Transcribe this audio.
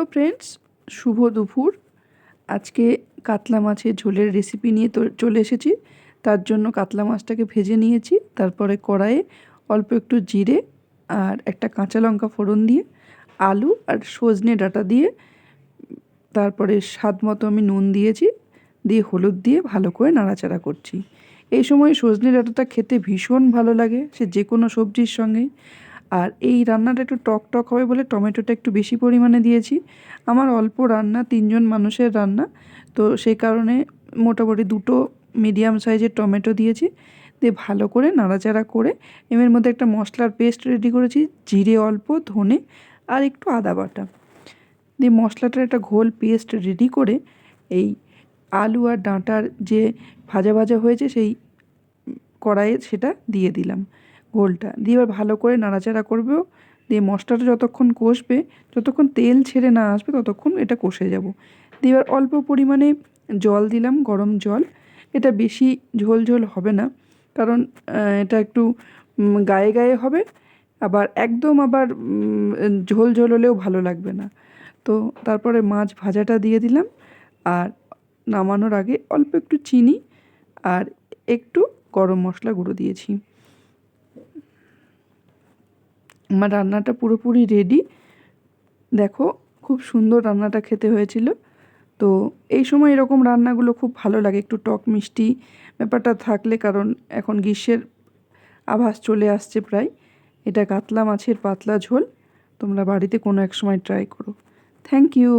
Hello friends, শুভ দুপুর। আজকে কাতলা মাছের ঝোলের রেসিপি নিয়ে তো চলে এসেছি। তার জন্য কাতলা মাছটাকে ভেজে নিয়েছি। তারপরে কড়াইয়ে অল্প একটু জিরে আর একটা কাঁচা লঙ্কা ফোড়ন দিয়ে আলু আর সজনে ডাঁটা দিয়ে তারপরে স্বাদ মতো আমি নুন দিয়েছি, দিয়ে হলুদ দিয়ে ভালো করে নাড়াচাড়া করছি। এই সময় সজনে ডাঁটাটা খেতে ভীষণ ভালো লাগে, সে যে কোনো সবজির সঙ্গেই। আর এই রান্নাটা একটু টক টক হবে বলে টমেটোটা একটু বেশি পরিমাণে দিয়েছি। আমার অল্প রান্না, 3 জন মানুষের রান্না, তো সেই কারণে মোটামুটি 2টো মিডিয়াম সাইজের টমেটো দিয়েছি। দিয়ে ভালো করে নাড়াচাড়া করে এর মধ্যে একটা মশলার পেস্ট রেডি করেছি, জিরে অল্প, ধনে আর একটু আদা বাটা দিয়ে মশলাটার একটা ঘোল পেস্ট রেডি করে এই আলু আর ডাঁটার যে ভাজা ভাজা হয়েছে সেই কড়াইয়ে সেটা দিয়ে দিলাম। ঘোলটা দিয়ে এবার ভালো করে নাড়াচাড়া করবো। দিয়ে মশলাটা যতক্ষণ কষবে, যতক্ষণ তেল ছেড়ে না আসবে ততক্ষণ এটা কষে যাব। দিয়ে এবার অল্প পরিমাণে জল দিলাম, গরম জল। এটা বেশি ঝোল ঝোল হবে না, কারণ এটা একটু গায়ে গায়ে হবে, আবার একদম আবার ঝোল ঝোল হলেও ভালো লাগবে না। তো তারপরে মাছ ভাজাটা দিয়ে দিলাম, আর নামানোর আগে অল্প একটু চিনি আর একটু গরম মশলা গুঁড়ো দিয়েছি। আমার রান্নাটা পুরোপুরি রেডি। দেখো, খুব সুন্দর রান্নাটা খেতে হয়েছিল। তো এই সময় এরকম রান্নাগুলো খুব ভালো লাগে, একটু টক মিষ্টি ব্যাপারটা থাকলে, কারণ এখন গ্রীষ্মের আভাস চলে আসছে প্রায়। এটা কাতলা মাছের পাতলা ঝোল। তোমরা বাড়িতে কোনো এক সময় ট্রাই করো। Thank you.